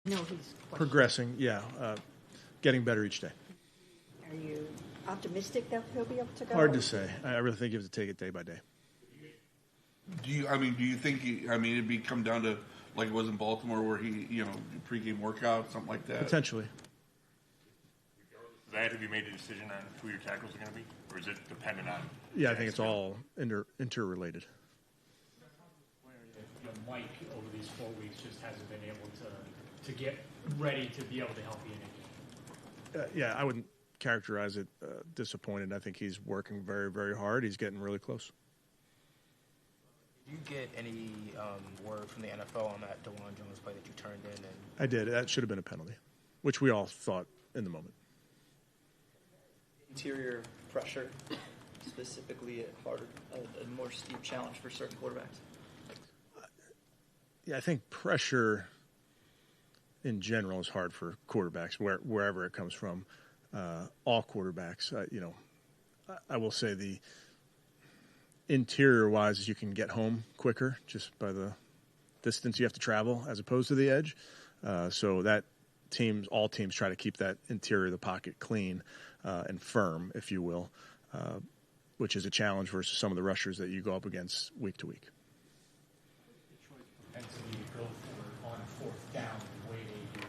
No, he's progressing. Yeah, getting better each day. Are you optimistic that he'll be able to go? Hard to say. I really think you have to take it day by day. Do you think it'd come down to like it was in Baltimore where he, pregame workout, something like that? Potentially. That, have you made a decision on who your tackles are going to be, or is it dependent on? Yeah, I think it's all interrelated. Mike over these 4 weeks just hasn't been able to get ready to be able to help you in a game. Yeah, I wouldn't characterize it disappointed. I think he's working very, very hard. He's getting really close. Did you get any word from the NFL on that DeJuan Jones play that you turned in? I did. That should have been a penalty, which we all thought in the moment. Interior pressure, specifically a more steep challenge for certain quarterbacks? Yeah, I think pressure in general is hard for quarterbacks, wherever it comes from. All quarterbacks, I will say the interior-wise is you can get home quicker just by the distance you have to travel as opposed to the edge. So that all teams try to keep that interior of the pocket clean and firm, if you will, which is a challenge versus some of the rushers that you go up against week to week. Propensity to go for on 4th down the way they do.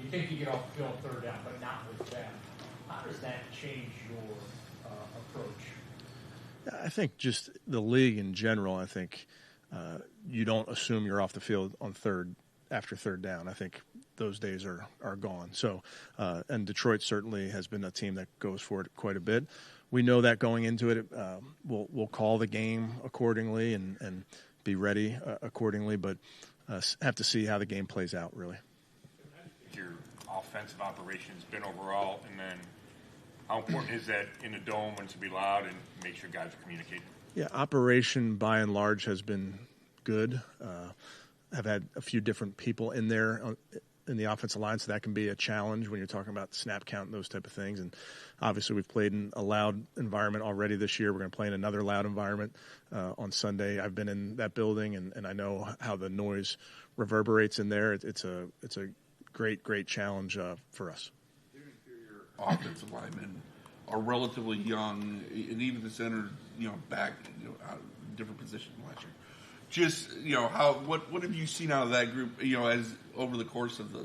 You think you get off the field 3rd down, but not with them. How does that change your approach? I think just the league in general, I think you don't assume you're off the field on after 3rd down. I think those days are gone. So, and Detroit certainly has been a team that goes for it quite a bit. We know that going into it, we'll call the game accordingly and be ready accordingly, but have to see how the game plays out, really. Your offensive operation's been overall, and then how important is that in the dome when to be loud and make sure guys are communicating? Yeah, operation by and large has been good. Have had a few different people in there in the offensive line, so that can be a challenge when you're talking about snap count and those type of things. And obviously we've played in a loud environment already this year. We're going to play in another loud environment on Sunday. I've been in that building, and I know how the noise reverberates in there. It's a great challenge for us. Their inferior offensive linemen are relatively young, and even the center, back, out of different positions last year. Just what have you seen out of that group? As over the course of the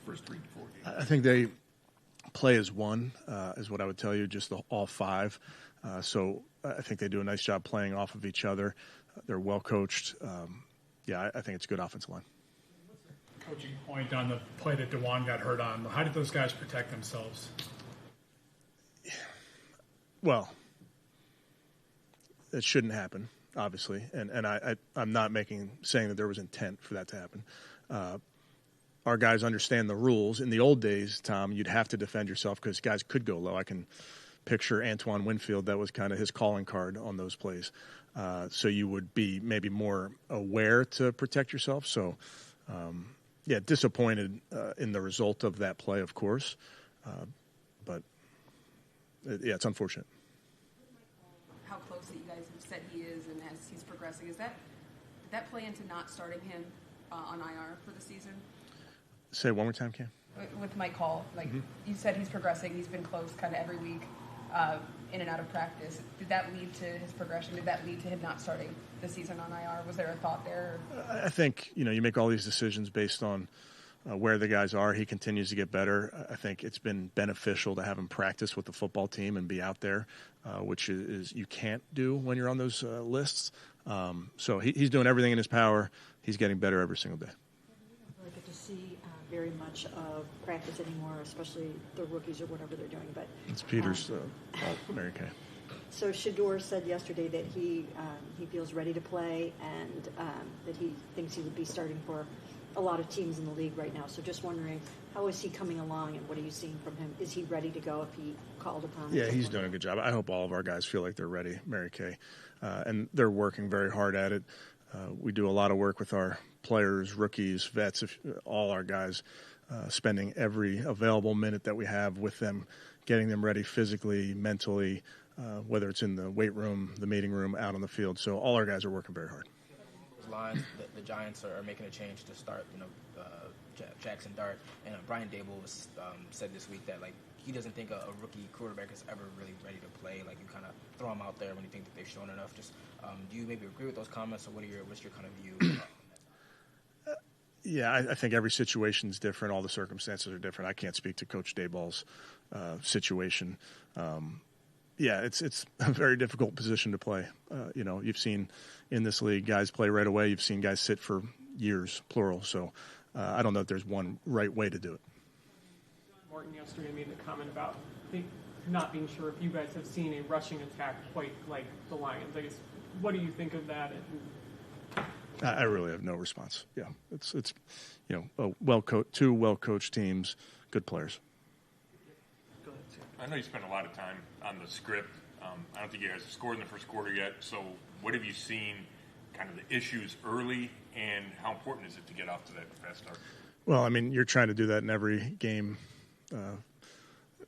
first 3 to 4 games. I think they play as one, is what I would tell you. Just all 5. So I think they do a nice job playing off of each other. They're well coached. I think it's a good offensive line. Coaching point on the play that DeJuan got hurt on. How did those guys protect themselves? Well, it shouldn't happen, obviously, and I'm not saying that there was intent for that to happen. Our guys understand the rules. In the old days, Tom, you'd have to defend yourself because guys could go low. I can picture Antoine Winfield. That was kind of his calling card on those plays. So you would be maybe more aware to protect yourself. So, disappointed in the result of that play, of course. But, it's unfortunate. How close that you guys have said he is and as he's progressing, did that play into not starting him on IR for the season? Say it one more time, Cam. With Mike Hall, you said he's progressing. He's been close kind of every week, in and out of practice. Did that lead to his progression? Did that lead to him not starting the season on IR? Was there a thought there? I think, you make all these decisions based on where the guys are. He continues to get better. I think it's been beneficial to have him practice with the football team and be out there, which is you can't do when you're on those lists. So he's doing everything in his power. He's getting better every single day. We don't get to see very much of practice anymore, especially the rookies or whatever they're doing. But it's Peter's Mary Kay. So Shedeur said yesterday that he feels ready to play and that he thinks he would be starting for a lot of teams in the league right now. So just wondering, how is he coming along and what are you seeing from him? Is he ready to go if he called upon him? Yeah, he's doing a good job. I hope all of our guys feel like they're ready, Mary Kay. And they're working very hard at it. We do a lot of work with our players, rookies, vets, all our guys, spending every available minute that we have with them, getting them ready physically, mentally, whether it's in the weight room, the meeting room, out on the field. So all our guys are working very hard. lines, the Giants are making a change to start, Jackson Dart, and Brian Dable said this week that he doesn't think a rookie quarterback is ever really ready to play. Like, you kind of throw them out there when you think that they've shown enough. Just do you maybe agree with those comments, or what's your kind of view? Yeah, I think every situation is different. All the circumstances are different. I can't speak to Coach Dayball's situation. Yeah, it's a very difficult position to play. You've seen in this league guys play right away. You've seen guys sit for years, plural. So I don't know if there's one right way to do it. Morton yesterday made the comment about not being sure if you guys have seen a rushing attack quite like the Lions. I guess, what do you think of that? I really have no response. Yeah, it's two well-coached teams, good players. I know you spent a lot of time on the script. I don't think you guys have scored in the first quarter yet. So what have you seen, kind of the issues early, and how important is it to get off to that fast start? Well, I mean, you're trying to do that in every game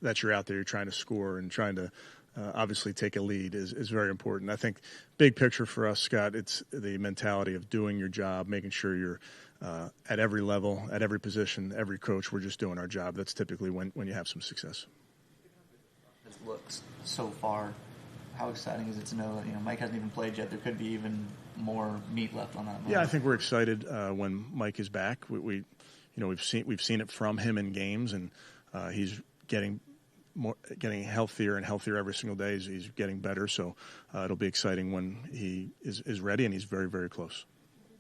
that you're out there. You're trying to score and trying to obviously take a lead is very important. I think big picture for us, Scott, it's the mentality of doing your job, making sure you're at every level, at every position, every coach. We're just doing our job. That's typically when you have some success. It looks so far. How exciting is it to know that Mike hasn't even played yet? There could be even more meat left on that bone. Yeah, I think we're excited when Mike is back. We've seen it from him in games, and he's getting healthier and healthier every single day. He's getting better, so it'll be exciting when he is ready, and he's very, very close.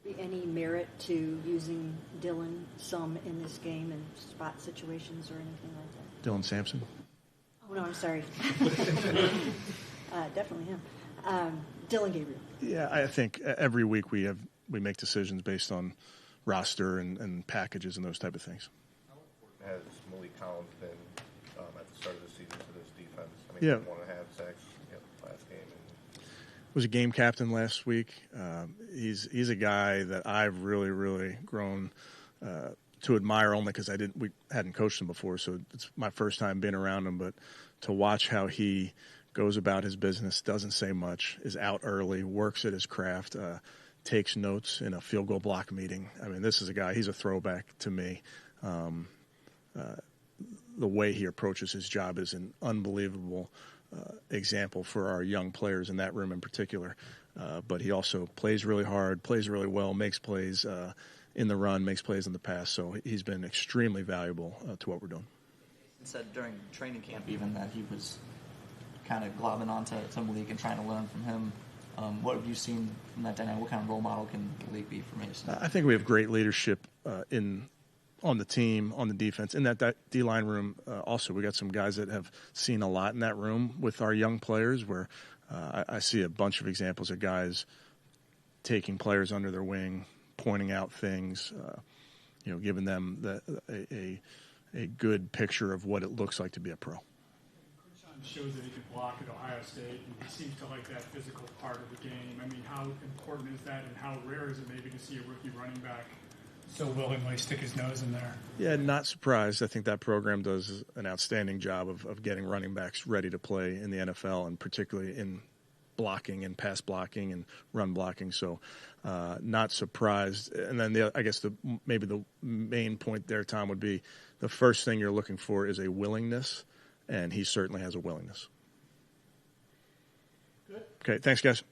Be any merit to using Dylan some in this game in spot situations or anything like that? Dylan Sampson? Oh, no, I'm sorry. Definitely him. Dylan Gabriel. Yeah, I think every week we make decisions based on roster and packages and those type of things. How important has Malik Collins been at the start of the season for this defense? I mean, Yeah. 1.5 sacks last game. Was a game captain last week. He's a guy that I've really, really grown to admire, only because we hadn't coached him before, so it's my first time being around him. But to watch how he goes about his business, doesn't say much, is out early, works at his craft, takes notes in a field goal block meeting. I mean, this is a guy, he's a throwback to me. The way he approaches his job is an unbelievable example for our young players in that room in particular. But he also plays really hard, plays really well, makes plays in the run, makes plays in the pass. So he's been extremely valuable to what we're doing. He said during training camp even that he was kind of globbing onto Malik and trying to learn from him. What have you seen from that dynamic? What kind of role model can Malik be for Mason? I think we have great leadership on the team, on the defense, in that D-line room. Also, we got some guys that have seen a lot in that room with our young players, where I see a bunch of examples of guys taking players under their wing, pointing out things, giving them a good picture of what it looks like to be a pro. Shows that he can block at Ohio State, and he seems to like that physical part of the game. I mean, how important is that, and how rare is it maybe to see a rookie running back so willingly stick his nose in there? Yeah, not surprised. I think that program does an outstanding job of getting running backs ready to play in the NFL, and particularly in blocking and pass blocking and run blocking. So not surprised. And then I guess maybe the main point there, Tom, would be the first thing you're looking for is a willingness. And he certainly has a willingness. Good. Okay, thanks, guys.